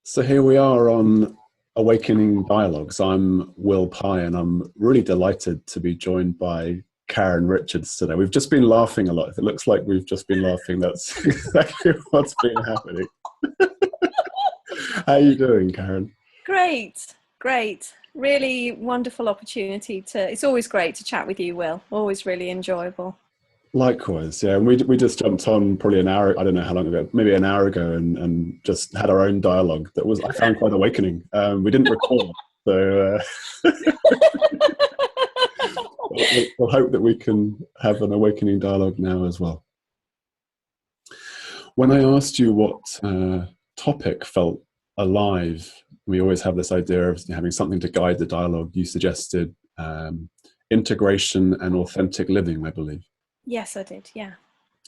So here we are on Awakening Dialogues. I'm Will Pye, and I'm really delighted to be joined by Karen Richards today. We've just been laughing a lot. If it looks like we've just been laughing, that's exactly what's been happening. How are you doing, Karen? Great, great. Really wonderful opportunity it's always great to chat with you, Will. Always really enjoyable. Likewise, yeah. And we just jumped on probably an hour, I don't know how long ago, maybe an hour ago, and just had our own dialogue that was, I found, quite awakening. We didn't record, so we'll hope that we can have an awakening dialogue now as well. When I asked you what topic felt alive, we always have this idea of having something to guide the dialogue. You suggested integration and authentic living, I believe. Yes, I did. Yeah.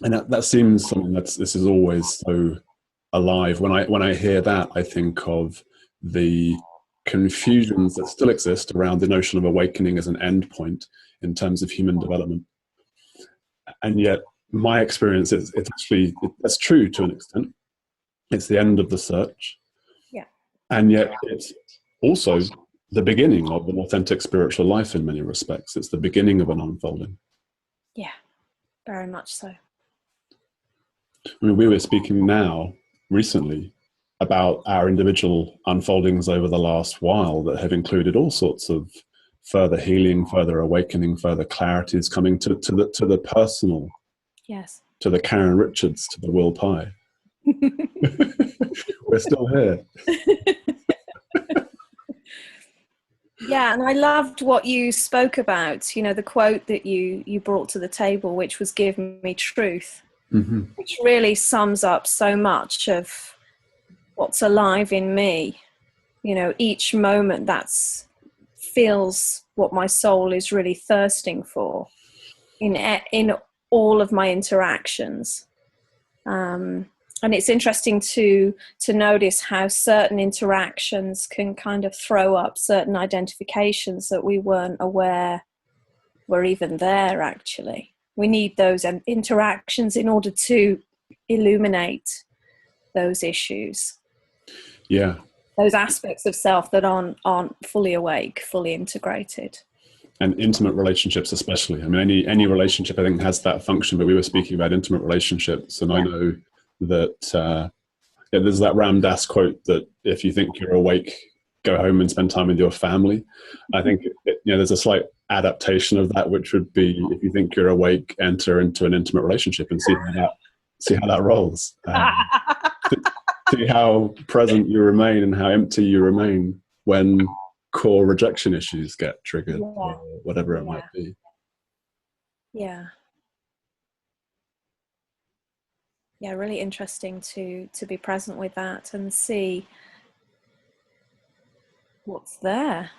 And that seems something this is always so alive. When I hear that, I think of the confusions that still exist around the notion of awakening as an endpoint in terms of human development. And yet, my experience is that's true to an extent. It's the end of the search. Yeah. And yet, it's also the beginning of an authentic spiritual life in many respects. It's the beginning of an unfolding. Yeah, very much so. I mean, we were speaking recently, about our individual unfoldings over the last while that have included all sorts of further healing, further awakening, further clarities coming to the personal. Yes. To the Karen Richards, to the Will Pye. We're still here. Yeah, and I loved what you spoke about, the quote that you brought to the table, which was "Give me truth," which really sums up so much of what's alive in me. Each moment feels what my soul is really thirsting for in all of my interactions. And it's interesting to notice how certain interactions can kind of throw up certain identifications that we weren't aware were even there, actually. We need those interactions in order to illuminate those issues. Yeah. Those aspects of self that aren't fully awake, fully integrated. And intimate relationships especially. I mean, any relationship, I think, has that function, but we were speaking about intimate relationships, and yeah. I know that there's that Ram Dass quote that if you think you're awake, go home and spend time with your family. I think there's a slight adaptation of that, which would be, if you think you're awake, enter into an intimate relationship and see how that rolls. See how present you remain and how empty you remain when core rejection issues get triggered, or whatever it might be. Yeah. Yeah, really interesting to be present with that and see what's there.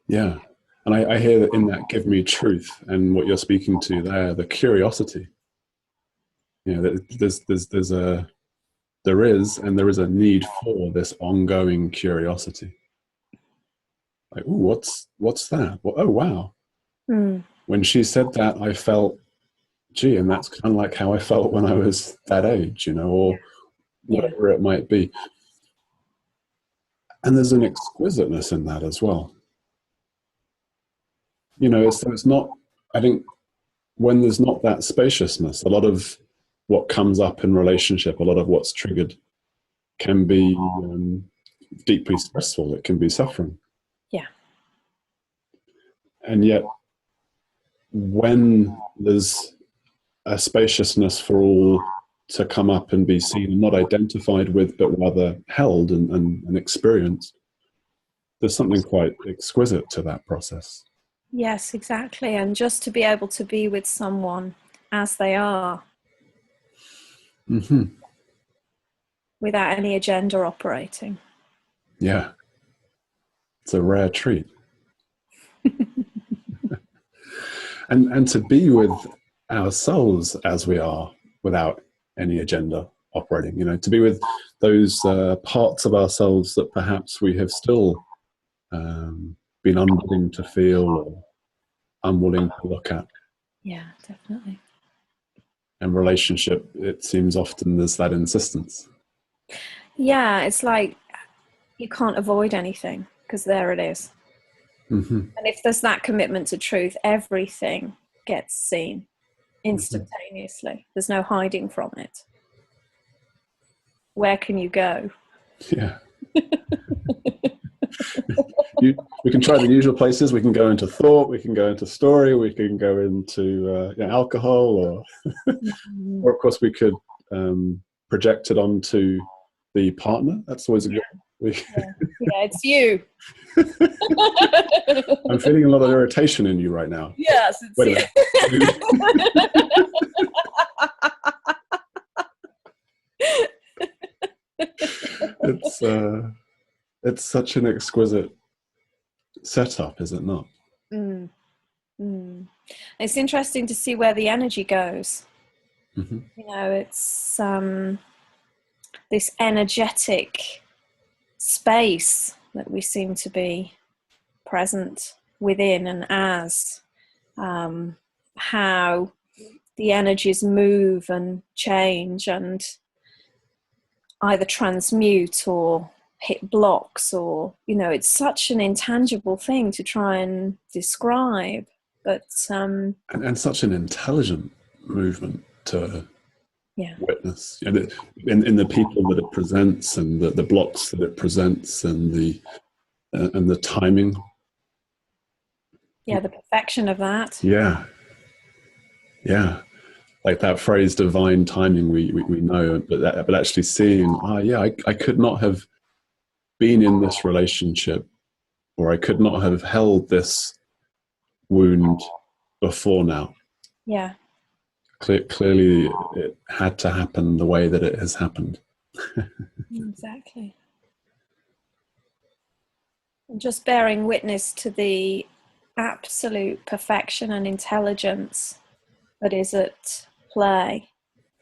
Yeah. And I hear that in that "give me truth," and what you're speaking to there, the curiosity. There is a need for this ongoing curiosity. Like, ooh, what's that? Well, oh, wow. When she said that, I felt, gee, and that's kind of like how I felt when I was that age, or whatever it might be. And there's an exquisiteness in that as well. It's not, I think, when there's not that spaciousness, a lot of what comes up in relationship, a lot of what's triggered can be deeply stressful. It can be suffering. Yeah. And yet, when there's a spaciousness for all to come up and be seen and not identified with, but rather held and experienced, there's something quite exquisite to that process. Yes, exactly. And just to be able to be with someone as they are, without any agenda operating. Yeah. It's a rare treat. and to be with ourselves as we are, without any agenda operating, to be with those parts of ourselves that perhaps we have still been unwilling to feel or unwilling to look at. Yeah, definitely. And relationship, it seems often there's that insistence. Yeah, it's like you can't avoid anything because there it is. And if there's that commitment to truth, everything gets seen instantaneously. There's no hiding from it. Where can you go? Yeah. We can try the usual places. We can go into thought, we can go into story, we can go into alcohol, or of course we could project it onto the partner. That's always a good. Yeah, it's you. I'm feeling a lot of irritation in you right now. Yes, it's Wait a minute. It's such an exquisite setup, is it not? It's interesting to see where the energy goes. Mm-hmm. You know, it's this energetic space that we seem to be present within, and as how the energies move and change and either transmute or hit blocks, or, you know, it's such an intangible thing to try and describe, but and such an intelligent movement to witness, and in the people that it presents, and the blocks that it presents, and the timing. Yeah, the perfection of that. Yeah. Like that phrase, divine timing. We know, but actually seeing, I could not have been in this relationship, or I could not have held this wound before now. Yeah. Clearly, it had to happen the way that it has happened. Exactly. And just bearing witness to the absolute perfection and intelligence that is at play,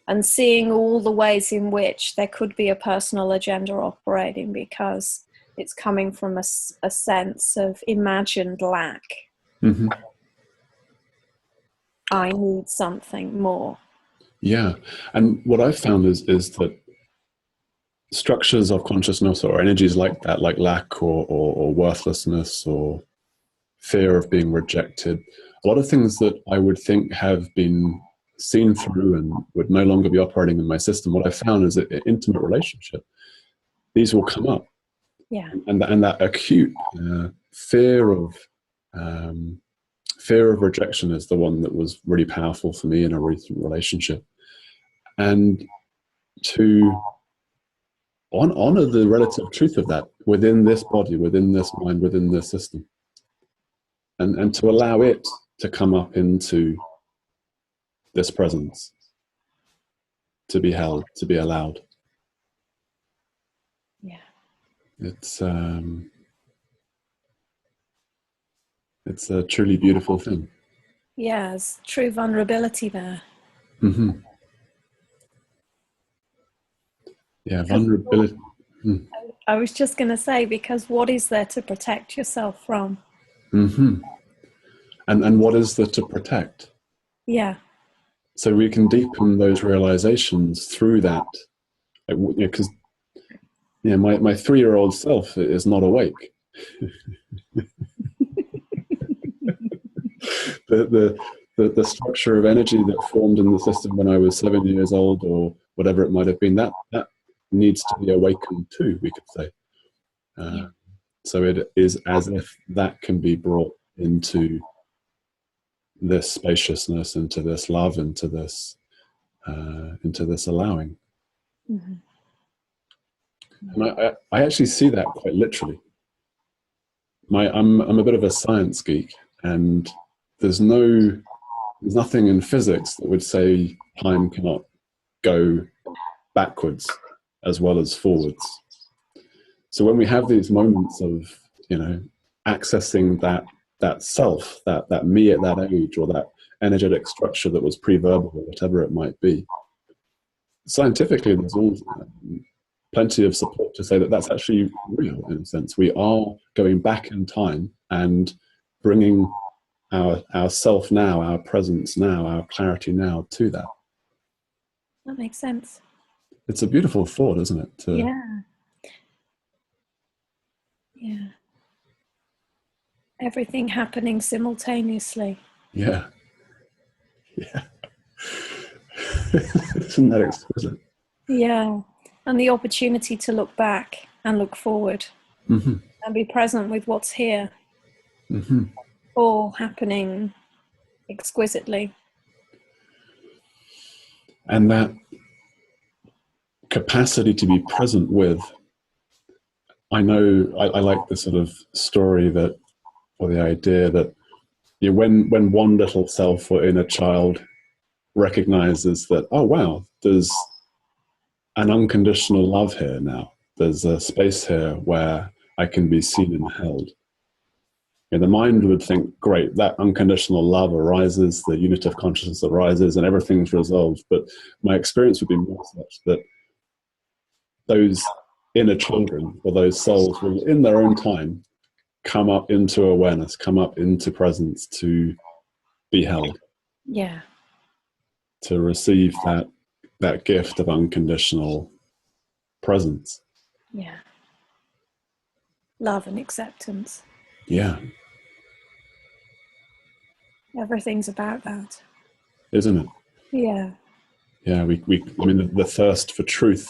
and seeing all the ways in which there could be a personal agenda operating because it's coming from a sense of imagined lack. Mm-hmm. I need something more. Yeah. And what I've found is that structures of consciousness or energies like that, like lack or worthlessness or fear of being rejected, a lot of things that I would think have been seen through and would no longer be operating in my system, what I found is that in intimate relationship, these will come up. Yeah. And that acute fear of rejection is the one that was really powerful for me in a recent relationship. And to honor the relative truth of that within this body, within this mind, within this system, and to allow it to come up into this presence, to be held, to be allowed. Yeah. It's a truly beautiful thing. Yes, true vulnerability there. Mm-hmm. Yeah, vulnerability. I was just going to say, because what is there to protect yourself from? Mm-hmm. And what is there to protect? Yeah. So we can deepen those realizations through that. Because my 3-year-old self is not awake. The structure of energy that formed in the system when I was 7 years old, or whatever it might have been, that needs to be awakened too, we could say. So it is as if that can be brought into this spaciousness, into this love, into this allowing. Mm-hmm. And I actually see that quite literally. I'm a bit of a science geek, and there's nothing in physics that would say time cannot go backwards as well as forwards. So when we have these moments of, accessing that self, that me at that age, or that energetic structure that was pre-verbal, or whatever it might be, scientifically there's all plenty of support to say that that's actually real, in a sense. We are going back in time and bringing our self now, our presence now, our clarity now to that. That makes sense. It's a beautiful thought, isn't it? Yeah. Yeah. Everything happening simultaneously. Yeah. Yeah. Isn't that exquisite? Yeah. And the opportunity to look back and look forward, Mm-hmm. and be present with what's here, Mm-hmm. all happening exquisitely. And that capacity to be present with, I know I like the sort of story that, or the idea that, you know, when one little self or inner child recognizes that, oh wow, there's an unconditional love here now. There's a space here where I can be seen and held. And the mind would think, great, that unconditional love arises, the unit of consciousness arises, and everything's resolved. But my experience would be more such that those inner children or those souls will, in their own time, come up into awareness, come up into presence to be held, Yeah. to receive that gift of unconditional presence. Yeah. Love and acceptance. Yeah. Everything's about that. Isn't it? Yeah. Yeah, I mean, the thirst for truth,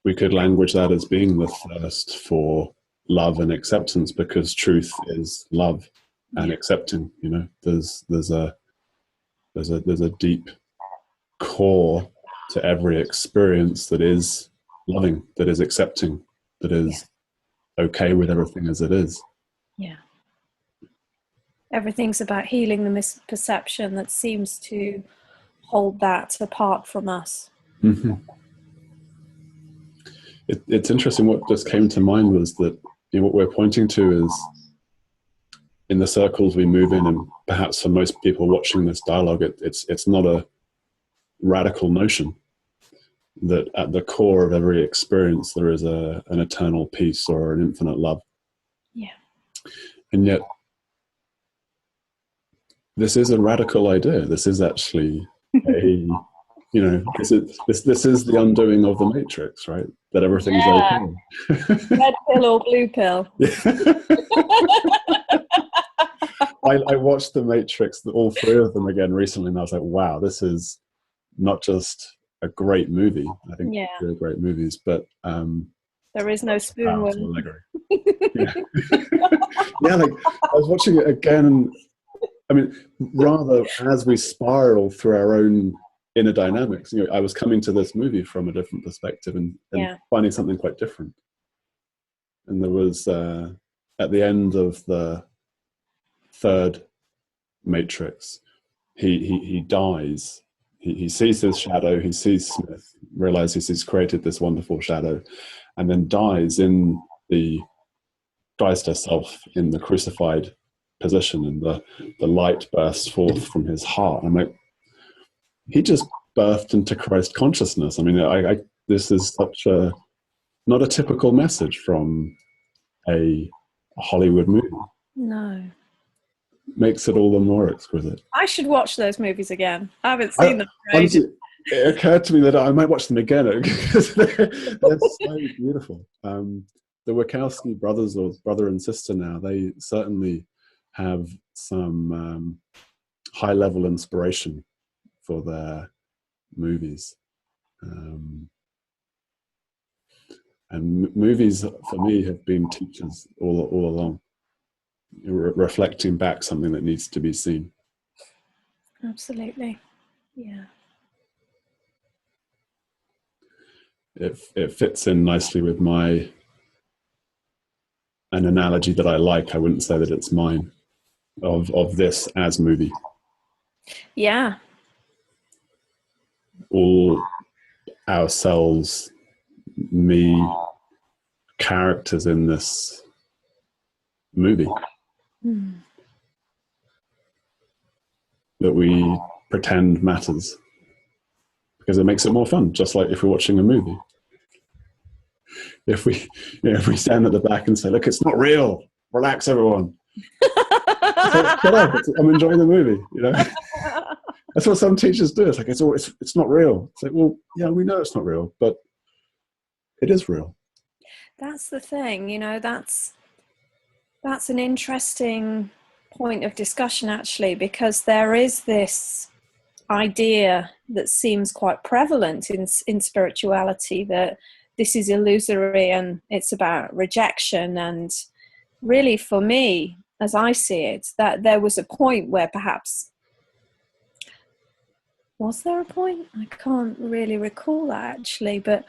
we could language that as being the thirst for love and acceptance, because truth is love and accepting. You know, there's a deep core to every experience that is loving, that is accepting, that is okay with everything as it is. Yeah. Everything's about healing the misperception that seems to hold that apart from us. Mm-hmm. It's interesting. What just came to mind was that, you know, what we're pointing to is, in the circles we move in, and perhaps for most people watching this dialogue, it's not a radical notion that at the core of every experience there is an eternal peace or an infinite love. Yeah. And yet, this is a radical idea. This is actually a, you know, this is the undoing of the matrix, right? That everything's okay. Red pill or blue pill? I watched The Matrix, all three of them again recently, and I was like, wow, this is not just a great movie. I think they're great movies, but there is no spoon win. Yeah. Yeah, like I was watching it again, and I mean, rather as we spiral through our own inner dynamics, you know, I was coming to this movie from a different perspective and finding something quite different. And there was at the end of the third Matrix, he dies. He sees his shadow. He sees Smith, realizes he's created this wonderful shadow, and then dies to self in the crucified position, and the light bursts forth from his heart. I'm like, he just birthed into Christ consciousness. I mean, this is such not a typical message from a Hollywood movie. No. Makes it all the more exquisite. I should watch those movies again. I haven't seen them. Honestly, it occurred to me that I might watch them again because they're so beautiful. The Wachowski brothers, or brother and sister now, they certainly have some high-level inspiration for their movies. And movies, for me, have been teachers all along. Reflecting back something that needs to be seen. Absolutely. Yeah. It fits in nicely with an analogy that I like. I wouldn't say that it's mine, of this as movie. Yeah. All ourselves, me, characters in this movie. That we pretend matters, because it makes it more fun, just like if we're watching a movie. If we stand at the back and say, look, it's not real, relax everyone. Shut up, I'm enjoying the movie, you know. That's what some teachers do. It's like, it's not real. It's like, well, yeah, we know it's not real, but it is real. That's the thing, you know, that's an interesting point of discussion, actually, because there is this idea that seems quite prevalent in spirituality, that this is illusory and it's about rejection. And really, for me, as I see it, that there was a point where perhaps, was there a point? I can't really recall that, actually, but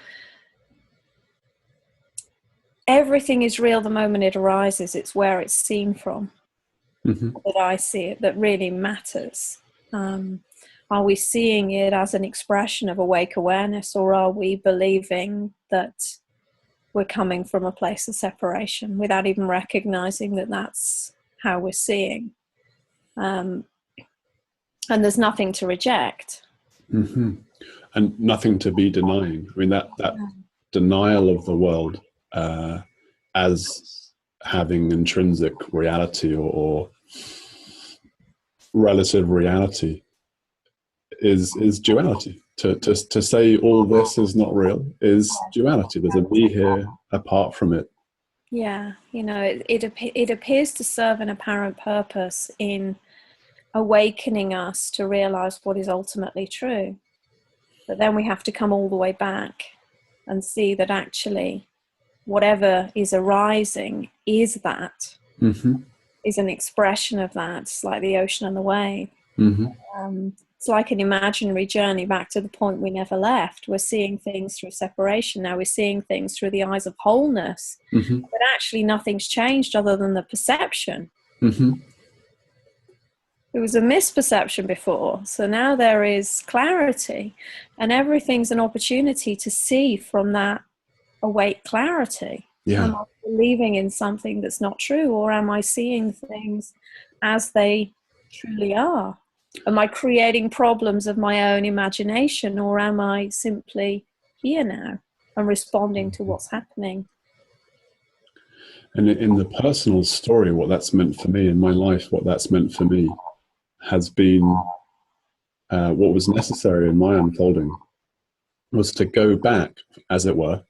everything is real the moment it arises. It's where it's seen from that I see it that really matters. Are we seeing it as an expression of awake awareness, or are we believing that we're coming from a place of separation without even recognizing that that's how we're seeing? And there's nothing to reject. And nothing to be denying. I mean, that denial of the world as having intrinsic reality or relative reality is duality. To say all this is not real is duality. There's a me here apart from it. Yeah, you know, it appears to serve an apparent purpose in awakening us to realize what is ultimately true. But then we have to come all the way back and see that actually whatever is arising is that, is an expression of that. It's like the ocean and the wave. It's like an imaginary journey back to the point we never left. We're seeing things through separation. Now we're seeing things through the eyes of wholeness. But actually nothing's changed other than the perception. It was a misperception before. So now there is clarity, and everything's an opportunity to see from that awake clarity. Yeah. Am I believing in something that's not true, or am I seeing things as they truly are? Am I creating problems of my own imagination, or am I simply here now and responding to what's happening? And in the personal story, what that's meant for me in my life, what that's meant for me has been what was necessary in my unfolding was to go back, as it were,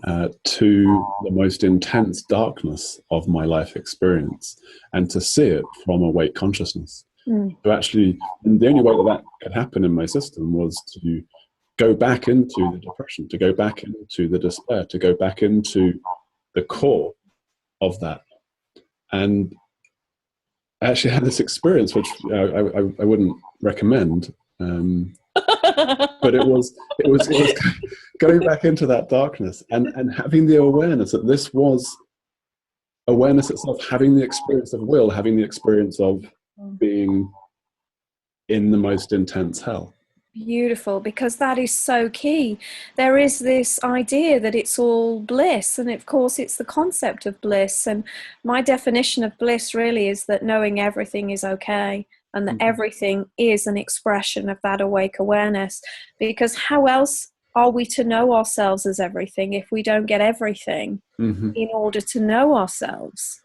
to the most intense darkness of my life experience and to see it from awake consciousness. So actually, the only way that could happen in my system was to go back into the depression, to go back into the despair, to go back into the core of that. And I actually had this experience, which I wouldn't recommend, but it was going back into that darkness and having the awareness that this was awareness itself, having the experience of will, having the experience of being in the most intense hell. Beautiful, because that is so key. There is this idea that it's all bliss, and of course it's the concept of bliss, and my definition of bliss really is that knowing everything is okay, and that everything is an expression of that awake awareness. Because how else are we to know ourselves as everything if we don't get everything in order to know ourselves?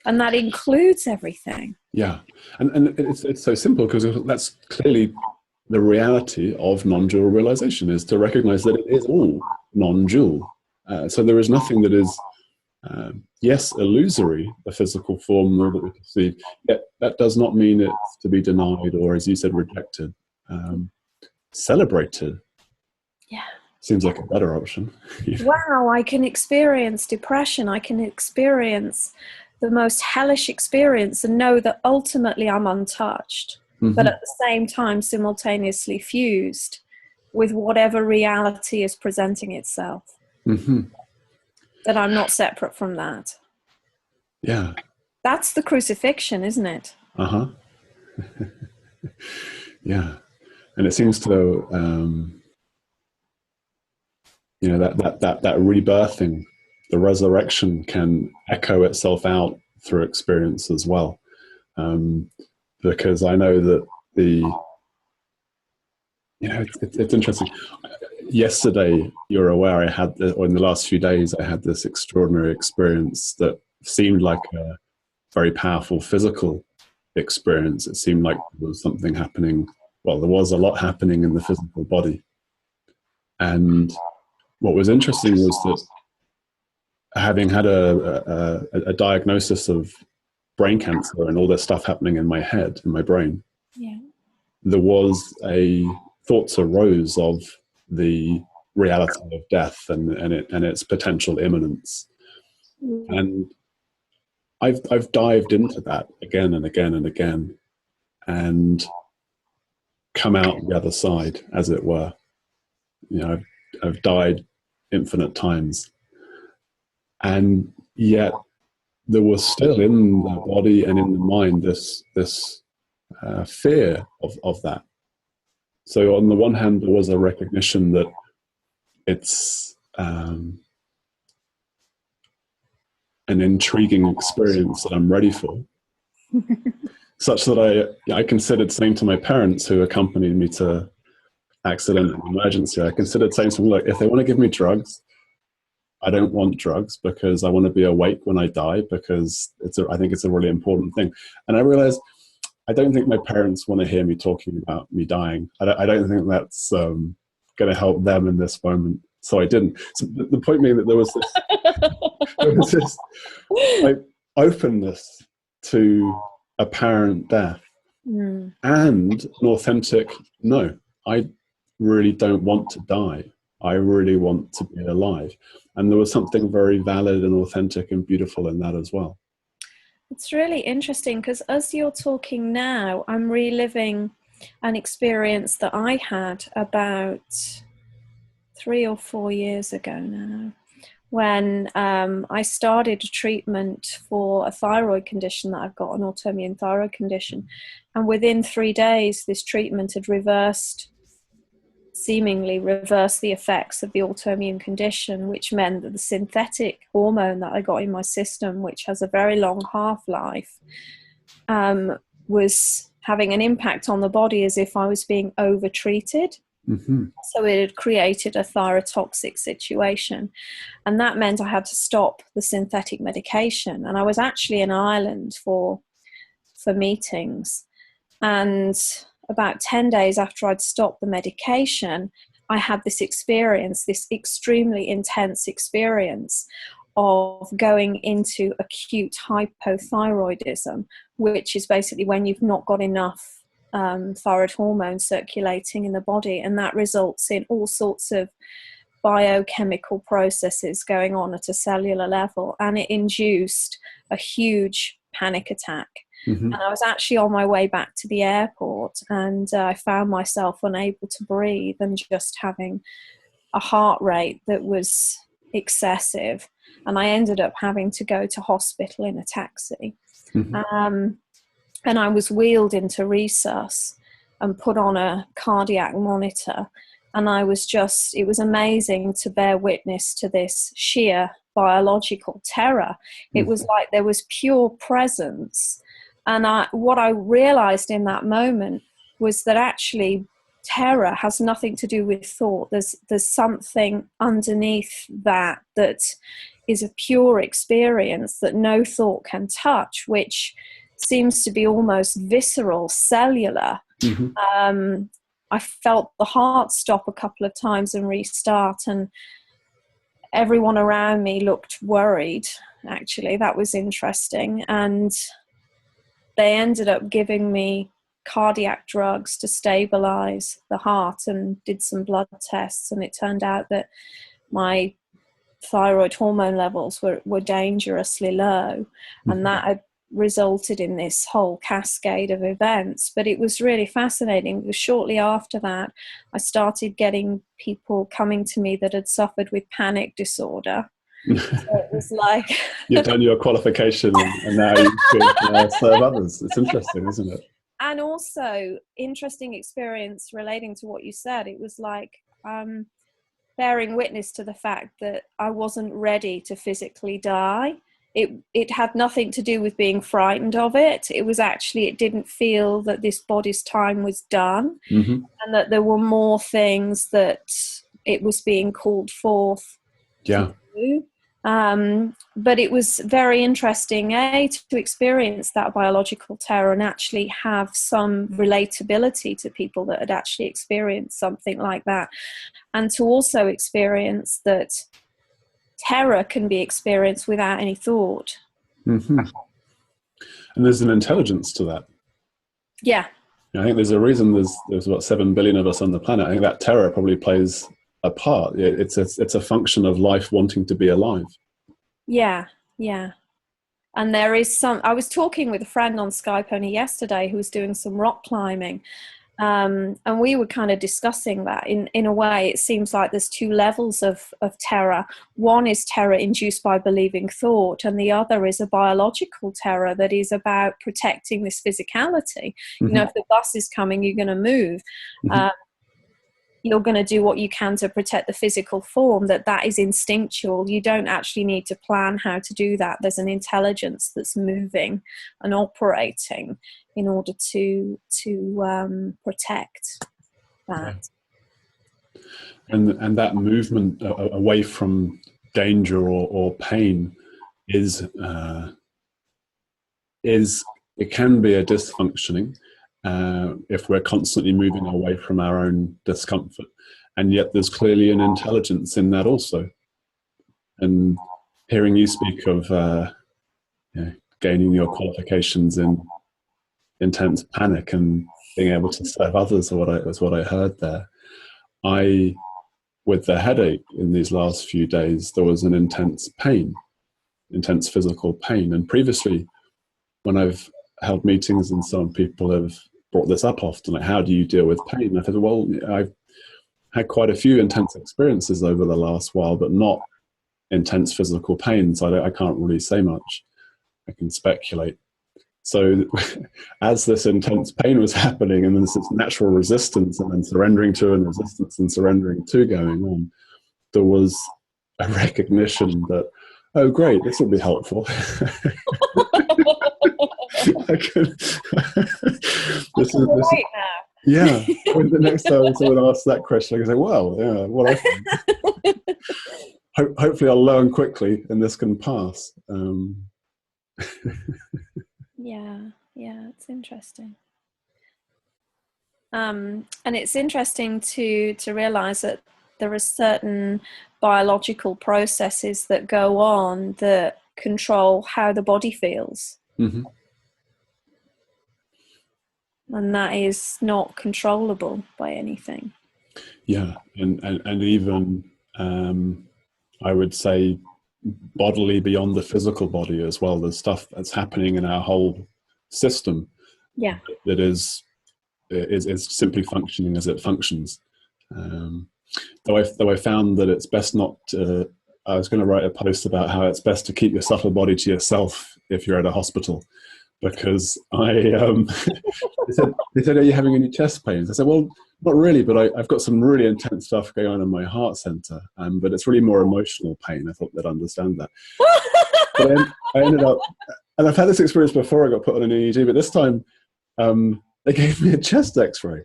And that includes everything. Yeah. And it's so simple, because that's clearly the reality of non-dual realization, is to recognize that it is all non-dual. So there is nothing that is, yes, illusory, the physical form that we perceive, yet that does not mean it's to be denied or, as you said, rejected. Celebrated. Yeah. Seems like a better option. Wow, I can experience depression. I can experience the most hellish experience and know that ultimately I'm untouched, but at the same time simultaneously fused with whatever reality is presenting itself. That I'm not separate from that. Yeah. That's the crucifixion, isn't it? Yeah. And it seems to, that rebirthing, the resurrection can echo itself out through experience as well. Because I know that it's interesting. Yesterday, you're aware, or in the last few days, I had this extraordinary experience that seemed like a very powerful physical experience. It seemed like there was something happening well, there was a lot happening in the physical body. And what was interesting was that having had a diagnosis of brain cancer and all this stuff happening in my head, in my brain, there was thoughts arose of the reality of death and its potential imminence. And I've dived into that again and again and again, and come out the other side, as it were. You know, I've died infinite times, and yet there was still in the body and in the mind this fear of that. So on the one hand, there was a recognition that it's an intriguing experience that I'm ready for, such that I considered saying to my parents, who accompanied me to accident and emergency, I considered saying to them, look, if they want to give me drugs, I don't want drugs, because I want to be awake when I die, because I think it's a really important thing. And I realized I don't think my parents want to hear me talking about me dying. I don't think that's going to help them in this moment. So I didn't. So the point being that there was this like, openness to apparent death and an authentic, no, I really don't want to die. I really want to be alive. And there was something very valid and authentic and beautiful in that as well. It's really interesting, because as you're talking now, I'm reliving an experience that I had about 3 or 4 years ago now, when I started a treatment for a thyroid condition that I've got, an autoimmune thyroid condition. And within 3 days, this treatment had seemingly reversed the effects of the autoimmune condition, which meant that the synthetic hormone that I got in my system, which has a very long half-life, was having an impact on the body as if I was being over-treated. So it had created a thyrotoxic situation. And that meant I had to stop the synthetic medication. And I was actually in Ireland for meetings. And about 10 days after I'd stopped the medication, I had this experience, this extremely intense experience of going into acute hypothyroidism, which is basically when you've not got enough thyroid hormone circulating in the body, and that results in all sorts of biochemical processes going on at a cellular level, and it induced a huge panic attack. And I was actually on my way back to the airport, and I found myself unable to breathe and just having a heart rate that was excessive, and I ended up having to go to hospital in a taxi. And I was wheeled into resus and put on a cardiac monitor. And it was amazing to bear witness to this sheer biological terror. It was like there was pure presence. And what I realized in that moment was that actually terror has nothing to do with thought. There's something underneath that is a pure experience that no thought can touch, which seems to be almost visceral, cellular. I felt the heart stop a couple of times and restart, and everyone around me looked worried. Actually, that was interesting. And they ended up giving me cardiac drugs to stabilize the heart and did some blood tests, and it turned out that my thyroid hormone levels were dangerously low, and that had resulted in this whole cascade of events. But it was really fascinating because shortly after that I started getting people coming to me that had suffered with panic disorder. So it was like you've done your qualification and now you could serve others. It's interesting, isn't it? And also interesting experience relating to what you said. It was like bearing witness to the fact that I wasn't ready to physically die. It had nothing to do with being frightened of it. It was actually, it didn't feel that this body's time was done, and that there were more things that it was being called forth to do. But it was very interesting, to experience that biological terror and actually have some relatability to people that had actually experienced something like that, and to also experience that terror can be experienced without any thought. Mm-hmm. And there's an intelligence to that. Yeah. I think there's a reason there's about 7 billion of us on the planet. I think that terror probably plays a part. It's a function of life wanting to be alive. Yeah, yeah. And there is I was talking with a friend on Skype only yesterday who was doing some rock climbing. And we were kind of discussing that in a way. It seems like there's two levels of terror. One is terror induced by believing thought, and the other is a biological terror that is about protecting this physicality. Mm-hmm. You know, if the bus is coming, you're going to move. Mm-hmm. You're going to do what you can to protect the physical form. That is instinctual. You don't actually need to plan how to do that. There's an intelligence that's moving and operating in order to protect that. And that movement away from danger or pain is it can be a dysfunctioning if we're constantly moving away from our own discomfort, and yet there's clearly an intelligence in that also. And hearing you speak of gaining your qualifications in intense panic and being able to serve others was what I heard there. With the headache in these last few days, there was an intense physical pain. And previously, when I've held meetings and some people have brought this up often, like, how do you deal with pain? And I said, well, I've had quite a few intense experiences over the last while, but not intense physical pain, so I can't really say much. I can speculate. So as this intense pain was happening, and there's this natural resistance and then surrendering to and resistance and surrendering to going on, there was a recognition that, oh great, this will be helpful. Yeah. When the next time someone asks that question, I can say, well, yeah, what I think. Hopefully I'll learn quickly and this can pass. Yeah, it's interesting. And it's interesting to realize that there are certain biological processes that go on that control how the body feels. Mm-hmm. And that is not controllable by anything. Yeah, and even I would say bodily beyond the physical body as well. There's stuff that's happening in our whole system. Yeah, that is simply functioning as it functions. Though I found that it's best not to, I was going to write a post about how it's best to keep your subtle body to yourself if you're at a hospital, because they said, are you having any chest pains? I said, well, not really, but I've got some really intense stuff going on in my heart center, but it's really more emotional pain. I thought they'd understand that. But I ended up, and I've had this experience before. I got put on an EEG, but this time they gave me a chest X-ray,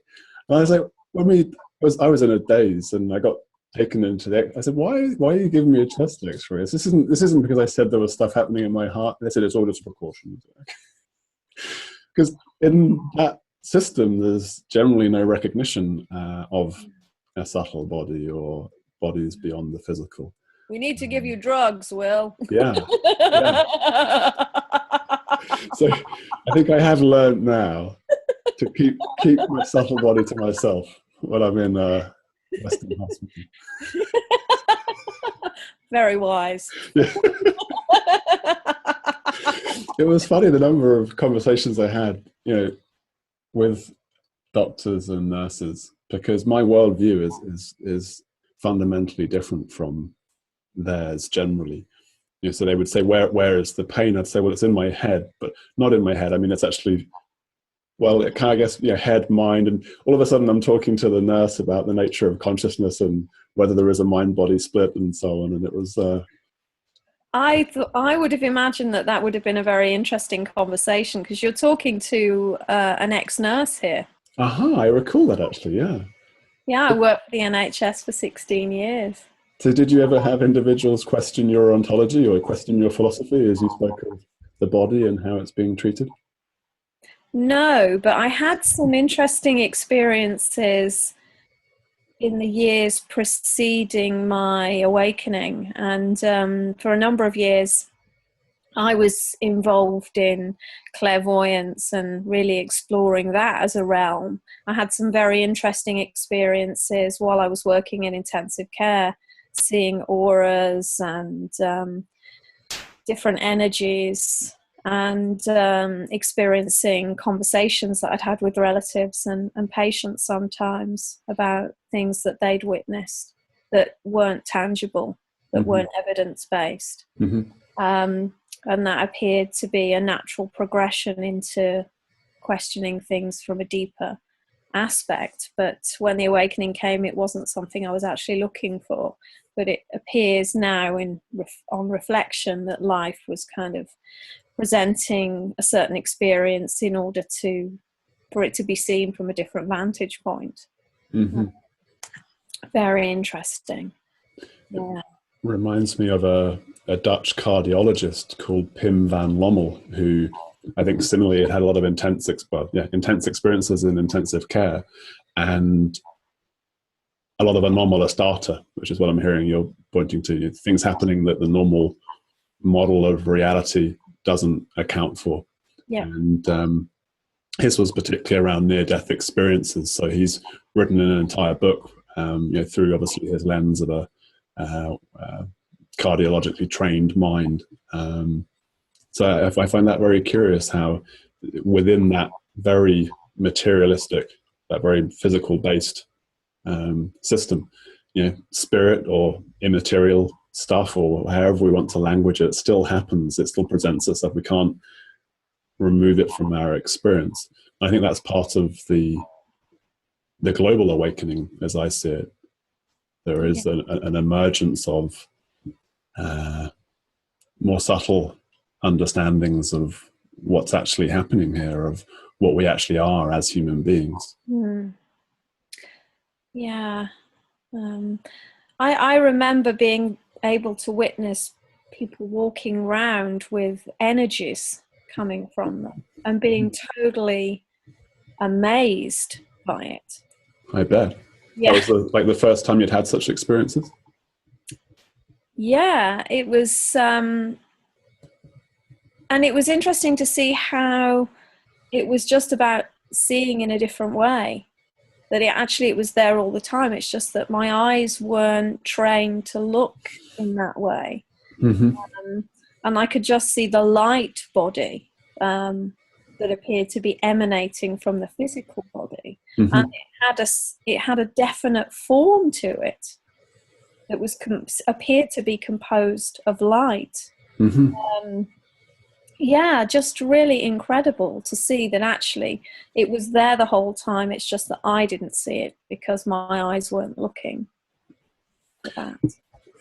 and I was like, I was in a daze, and I got taken into the. I said, why are you giving me a chest X-ray? This isn't because I said there was stuff happening in my heart. They said it's all just precautions. Because in that system, there's generally no recognition of a subtle body or bodies beyond the physical. We need to give you drugs, Will. Yeah. So I think I have learned now to keep my subtle body to myself when I'm in Western Hospital. Very wise. Yeah. It was funny, the number of conversations I had, with doctors and nurses, because my worldview is fundamentally different from theirs generally. So they would say, where is the pain? I'd say, well, it's in my head, but not in my head. I mean, it's actually, well, it kind of, I guess, head, mind, and all of a sudden I'm talking to the nurse about the nature of consciousness and whether there is a mind-body split and so on. And it was... I would have imagined that would have been a very interesting conversation, because you're talking to an ex-nurse here. I recall that actually, yeah. Yeah, I worked for the NHS for 16 years. So did you ever have individuals question your ontology or question your philosophy as you spoke of the body and how it's being treated? No, but I had some interesting experiences in the years preceding my awakening. And for a number of years, I was involved in clairvoyance and really exploring that as a realm. I had some very interesting experiences while I was working in intensive care, seeing auras and different energies, and experiencing conversations that I'd had with relatives and patients sometimes about things that they'd witnessed that weren't tangible, that weren't evidence-based. And that appeared to be a natural progression into questioning things from a deeper aspect. But when the awakening came, it wasn't something I was actually looking for. But it appears now on reflection that life was kind of presenting a certain experience in order for it to be seen from a different vantage point. Very interesting. Yeah. Reminds me of a Dutch cardiologist called Pim van Lommel, who I think similarly had a lot of intense experiences in intensive care and a lot of anomalous data, which is what I'm hearing you're pointing to. Things happening that the normal model of reality doesn't account for. Yeah. And his was particularly around near-death experiences. So he's written an entire book through obviously his lens of a cardiologically trained mind. So I find that very curious how within that very materialistic, that very physical-based system, spirit or immaterial stuff or however we want to language it still happens. It still presents itself. We can't remove it from our experience. I think that's part of the global awakening as I see it. There is an emergence of more subtle understandings of what's actually happening here, of what we actually are as human beings. Yeah. I remember being able to witness people walking around with energies coming from them and being totally amazed by it. I bet. Yeah. That was the first time you'd had such experiences? Yeah, it was, and it was interesting to see how it was just about seeing in a different way. That it was there all the time. It's just that my eyes weren't trained to look in that way. And I could just see the light body that appeared to be emanating from the physical body. And it had a definite form to it that was appeared to be composed of light. Yeah, just really incredible to see that actually it was there the whole time. It's just that I didn't see it because my eyes weren't looking for that.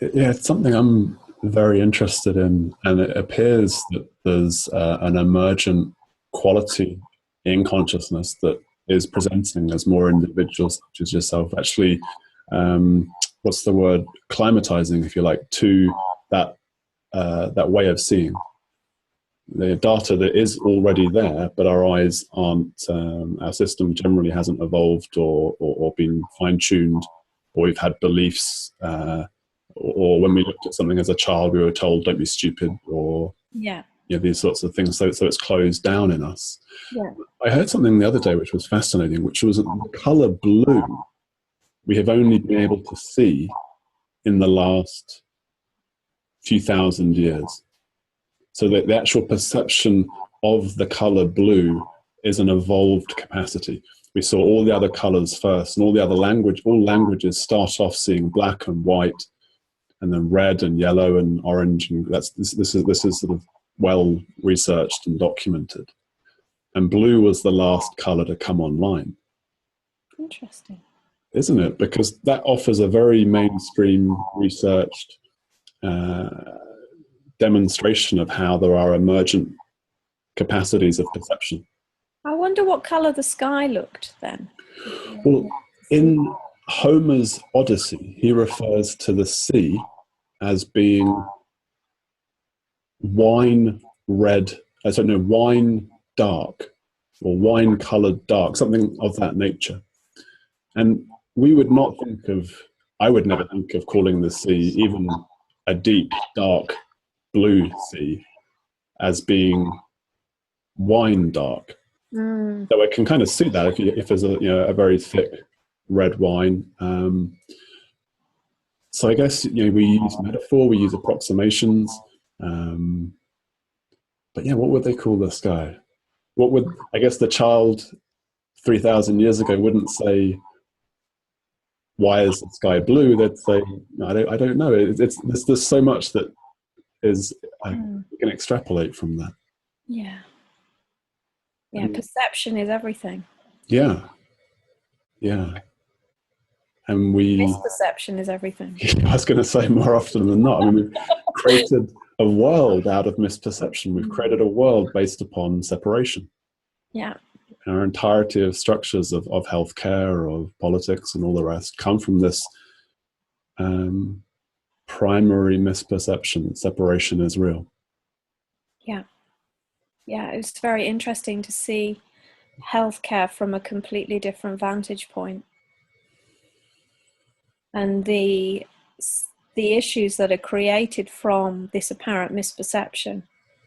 Yeah, it's something I'm very interested in, and it appears that there's an emergent quality in consciousness that is presenting as more individuals such as yourself actually, what's the word, climatizing, if you like, to that way of seeing. The data that is already there, but our eyes aren't, our system generally hasn't evolved or been fine-tuned, or we've had beliefs, or when we looked at something as a child, we were told, don't be stupid, or these sorts of things. So it's closed down in us. Yeah. I heard something the other day which was fascinating, which was the color blue we have only been able to see in the last few thousand years. So that the actual perception of the color blue is an evolved capacity. We saw all the other colors first, and all languages start off seeing black and white, and then red and yellow and orange, and this is sort of well researched and documented. And blue was the last color to come online. Interesting. Isn't it? Because that offers a very mainstream researched demonstration of how there are emergent capacities of perception. I wonder what color the sky looked then. Well, in Homer's Odyssey, he refers to the sea as being wine red, I don't know, wine dark or wine colored dark, something of that nature. And we would not think of, I would never think of calling the sea, even a deep, dark blue sea, as being wine dark. So I can kind of see that if there's a very thick red wine. So I guess we use metaphor, we use approximations. But yeah, what would they call the sky? What would, I guess the child 3,000 years ago wouldn't say, why is the sky blue? They'd say, I don't know. There's so much that is, we can extrapolate from that. Yeah. Yeah, perception is everything. Yeah. Yeah. And misperception is everything. I was going to say more often than not. I mean, we've created a world out of misperception. We've created a world based upon separation. Yeah. Our entirety of structures of healthcare, of politics, and all the rest come from this primary misperception that separation is real. Yeah. Yeah, it was very interesting to see healthcare from a completely different vantage point. And the issues that are created from this apparent misperception,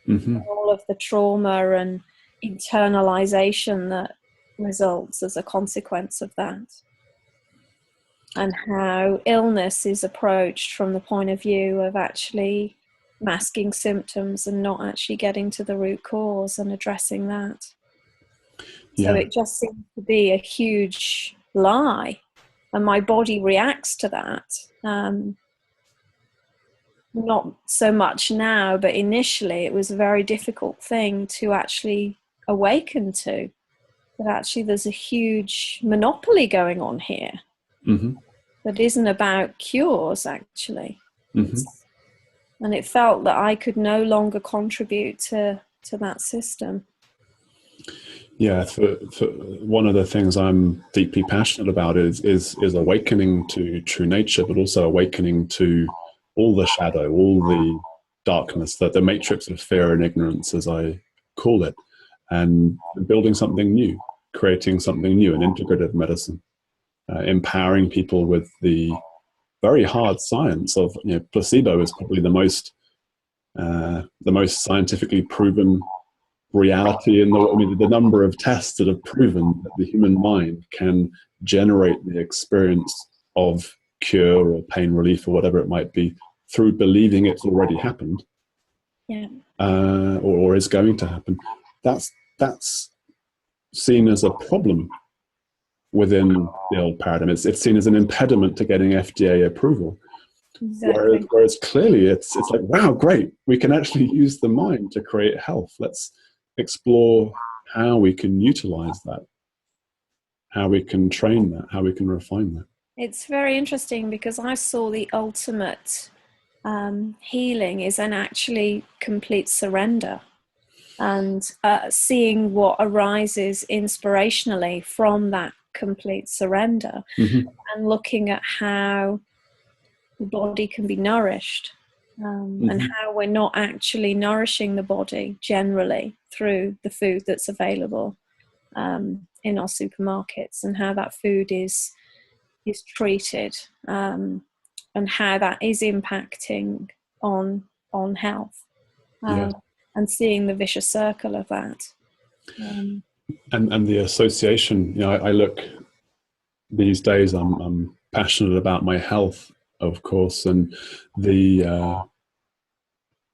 all of the trauma and internalization that results as a consequence of that, and how illness is approached from the point of view of actually masking symptoms and not actually getting to the root cause and addressing that. So it just seems to be a huge lie. And my body reacts to that. Not so much now, but initially it was a very difficult thing to actually awaken to. That actually there's a huge monopoly going on here that isn't about cures, actually. And it felt that I could no longer contribute to that system. Yeah, for one of the things I'm deeply passionate about is awakening to true nature, but also awakening to all the shadow, all the darkness, the matrix of fear and ignorance, as I call it, and building something new, creating something new, an integrative medicine, empowering people with the very hard science of placebo is probably the most scientifically proven reality in the number of tests that have proven that the human mind can generate the experience of cure or pain relief or whatever it might be through believing it's already happened, or is going to happen. That's seen as a problem within the old paradigm. It's seen as an impediment to getting FDA approval. Exactly. Whereas clearly it's like, wow, great, we can actually use the mind to create health. Let's explore how we can utilize that, how we can train that, how we can refine that. It's very interesting because I saw the ultimate healing is an actually complete surrender, and seeing what arises inspirationally from that complete surrender, and looking at how the body can be nourished, and how we're not actually nourishing the body generally through the food that's available in our supermarkets, and how that food is treated, and how that is impacting on health, and seeing the vicious circle of that. And the association, I look these days, I'm passionate about my health, of course, and the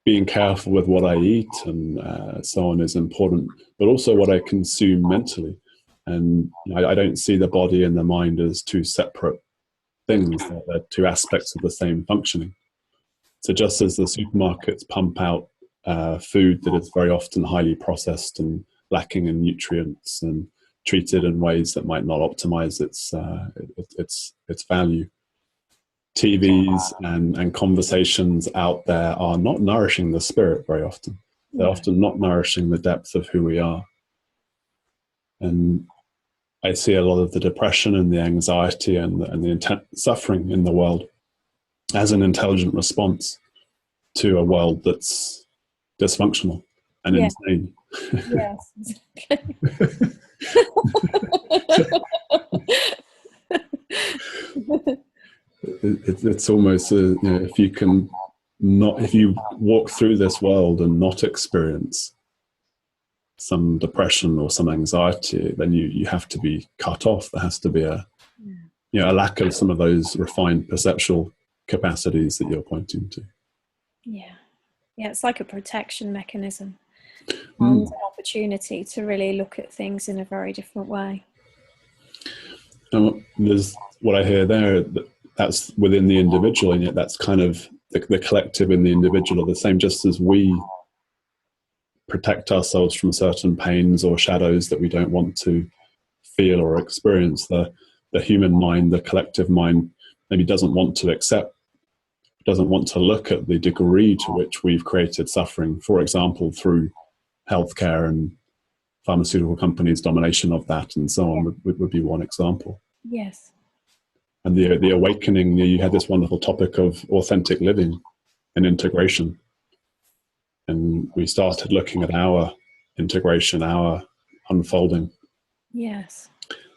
being careful with what I eat and so on is important, but also what I consume mentally. And I don't see the body and the mind as two separate things. They're two aspects of the same functioning. So just as the supermarkets pump out food that is very often highly processed and lacking in nutrients and treated in ways that might not optimize its value, TVs and conversations out there are not nourishing the spirit very often. They're often not nourishing the depth of who we are. And I see a lot of the depression and the anxiety and the intense suffering in the world as an intelligent response to a world that's dysfunctional and insane. Yes, exactly. It's almost if you walk through this world and not experience some depression or some anxiety, then you have to be cut off. There has to be a lack of some of those refined perceptual capacities that you're pointing to. Yeah, it's like a protection mechanism and an opportunity to really look at things in a very different way. And there's what I hear there, that's within the individual, and yet that's kind of the collective in the individual are the same. Just as we protect ourselves from certain pains or shadows that we don't want to feel or experience, the human mind, the collective mind, maybe doesn't want to accept, doesn't want to look at the degree to which we've created suffering, for example, through healthcare and pharmaceutical companies' domination of that and so on, would be one example. Yes. And the awakening, you had this wonderful topic of authentic living and integration. And we started looking at our integration, our unfolding. Yes.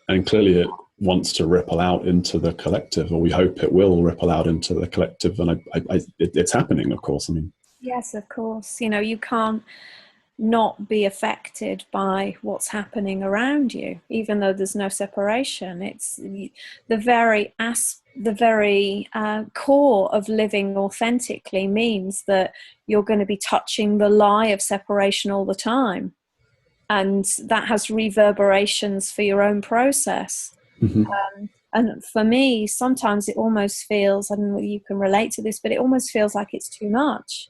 And clearly it wants to ripple out into the collective, or we hope it will ripple out into the collective. And it's happening, of course. I mean, yes, of course. You can't not be affected by what's happening around you, even though there's no separation. It's the very core of living authentically means that you're going to be touching the lie of separation all the time, and that has reverberations for your own process. And for me, sometimes it almost feels, I don't know whether you can relate to this, but it almost feels like it's too much.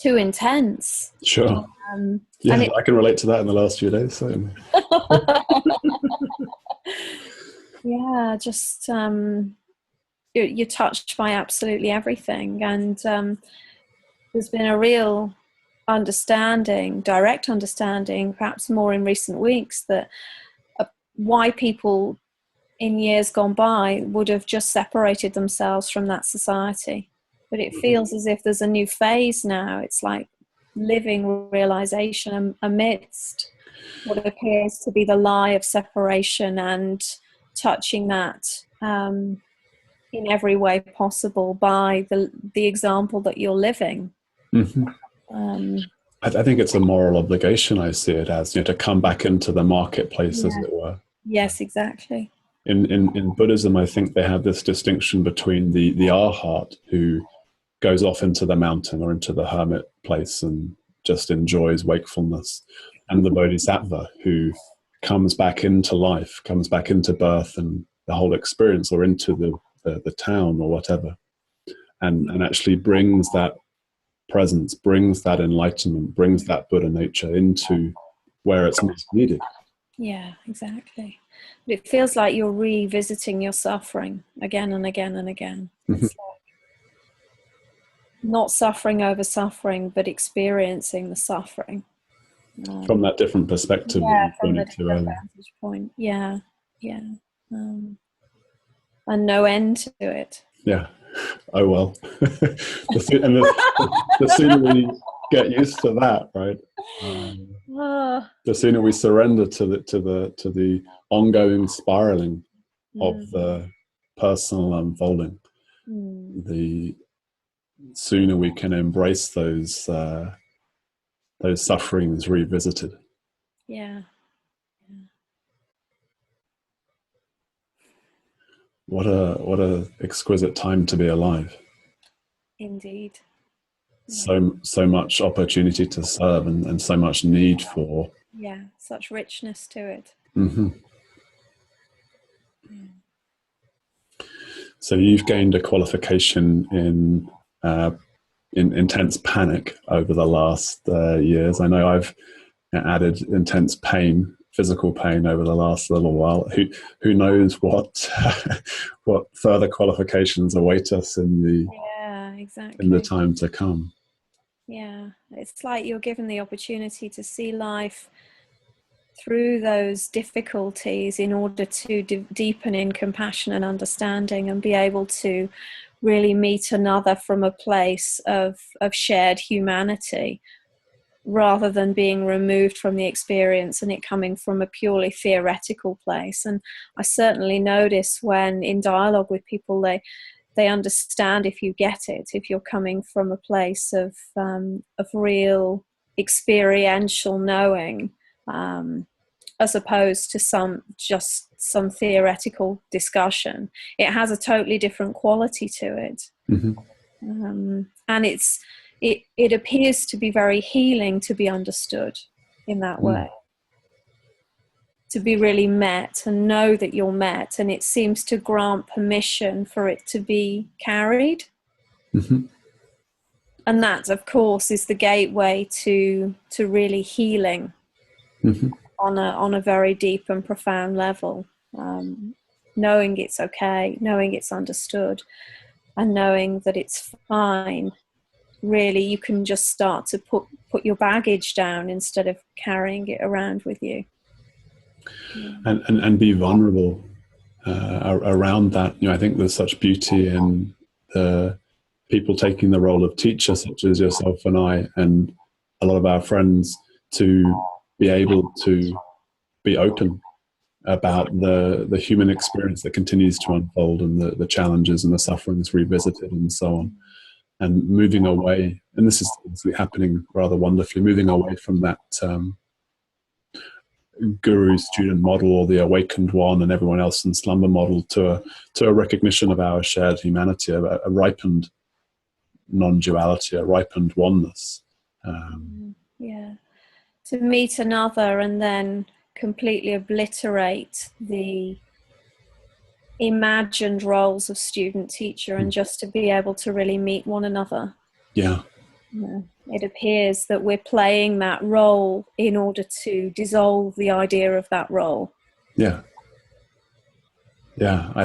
Too intense. Sure. I can relate to that in the last few days. So. Yeah, just you're touched by absolutely everything, and there's been a real direct understanding, perhaps more in recent weeks, that why people in years gone by would have just separated themselves from that society. But it feels as if there's a new phase now. It's like living realization amidst what appears to be the lie of separation, and touching that in every way possible by the example that you're living. I think it's a moral obligation. I see it as, to come back into the marketplace, as it were. Yes, exactly. In Buddhism, I think they have this distinction between the arhat, who goes off into the mountain or into the hermit place and just enjoys wakefulness, and the bodhisattva, who comes back into life, comes back into birth and the whole experience, or into the town or whatever, and actually brings that presence, brings that enlightenment, brings that Buddha nature into where it's most needed. Yeah, exactly. But it feels like you're revisiting your suffering again and again and again. It's like not suffering over suffering, but experiencing the suffering. From that different perspective. Yeah, from the different vantage point. Yeah. And no end to it. Yeah. Oh, well. the sooner we get used to that, right? The sooner we surrender to the ongoing spiraling of the personal unfolding, the sooner we can embrace those sufferings revisited. Yeah. What a exquisite time to be alive. Indeed. So much opportunity to serve, and so much need for. Yeah, such richness to it. So you've gained a qualification in intense panic over the last years. I know I've added intense pain, physical pain, over the last little while. Who knows what further qualifications await us in the time to come. Yeah, it's like you're given the opportunity to see life through those difficulties in order to deepen in compassion and understanding, and be able to really meet another from a place of shared humanity, rather than being removed from the experience and it coming from a purely theoretical place. And I certainly notice when in dialogue with people, they understand if you get it, if you're coming from a place of real experiential knowing, as opposed to some theoretical discussion. It has a totally different quality to it. And it appears to be very healing to be understood in that way, to be really met and know that you're met, and it seems to grant permission for it to be carried. And that, of course, is the gateway to really healing on a very deep and profound level. Knowing it's okay, knowing it's understood, and knowing that it's fine. Really, you can just start to put your baggage down instead of carrying it around with you, and be vulnerable around that. I think there's such beauty in the people taking the role of teacher, such as yourself and I, and a lot of our friends, to be able to be open about the human experience that continues to unfold, and the challenges and the sufferings revisited and so on. And moving away, and this is happening rather wonderfully, moving away from that guru-student model, or the awakened one and everyone else in slumber model, to a recognition of our shared humanity, a ripened non-duality, a ripened oneness. To meet another and then completely obliterate the imagined roles of student teacher, and just to be able to really meet one another. It appears that we're playing that role in order to dissolve the idea of that role. I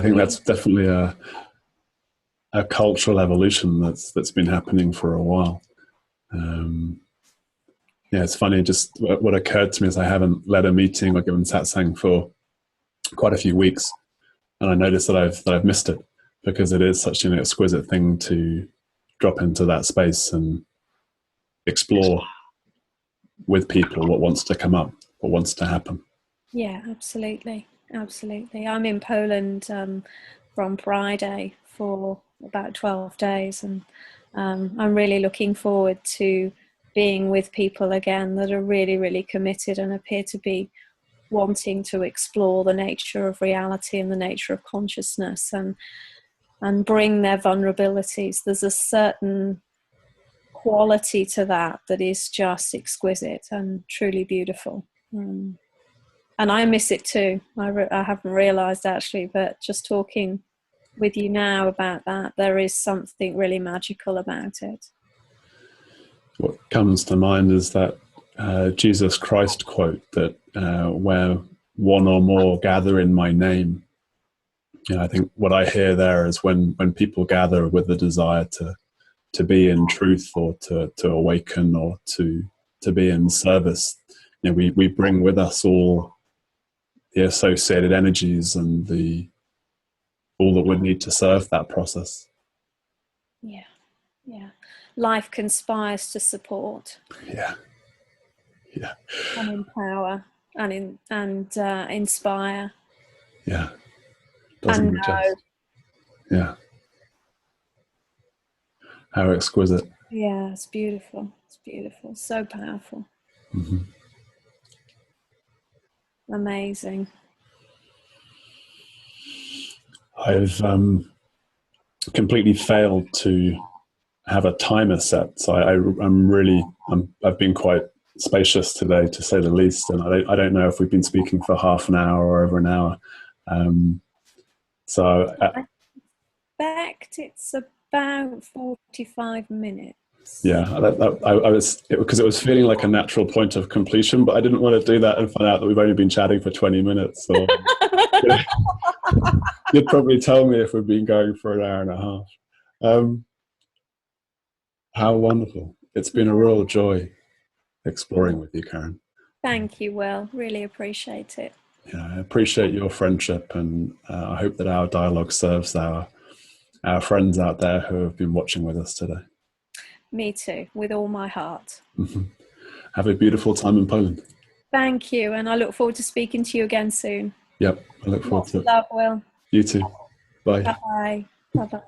think that's definitely a cultural evolution that's been happening for a while. It's funny, just what occurred to me is I haven't led a meeting or given satsang for quite a few weeks. And I noticed that I've missed it, because it is such an exquisite thing to drop into that space and explore with people what wants to come up, what wants to happen. Yeah, absolutely. I'm in Poland from Friday for about 12 days, and I'm really looking forward to being with people again that are really, really committed and appear to be wanting to explore the nature of reality and the nature of consciousness, and bring their vulnerabilities. There's a certain quality to that is just exquisite and truly beautiful. And I miss it too. I haven't realized actually, but just talking with you now about that, there is something really magical about it. What comes to mind is that Jesus Christ quote that where one or more gather in my name. I think what I hear there is when people gather with the desire to be in truth, or to awaken, or to be in service, we bring with us all the associated energies and all that would need to serve that process. Life conspires to support. And empower and inspire. Doesn't and know. How exquisite. It's beautiful. So powerful. Amazing. I've completely failed to have a timer set, so I've been quite spacious today, to say the least, and I don't know if we've been speaking for half an hour or over an hour. I expect it's about 45 minutes. Because it was feeling like a natural point of completion, but I didn't want to do that and find out that we've only been chatting for 20 minutes. So you'd probably tell me if we've been going for an hour and a half. How wonderful. It's been a real joy exploring with you, Karen. Thank you, Will. Really appreciate it. I appreciate your friendship, and I hope that our dialogue serves our friends out there who have been watching with us today. Me too, with all my heart. Have a beautiful time in Poland. Thank you, and I look forward to speaking to you again soon. Yep, I look forward to it. Love, Will. You too. Bye. Bye-bye. Bye-bye.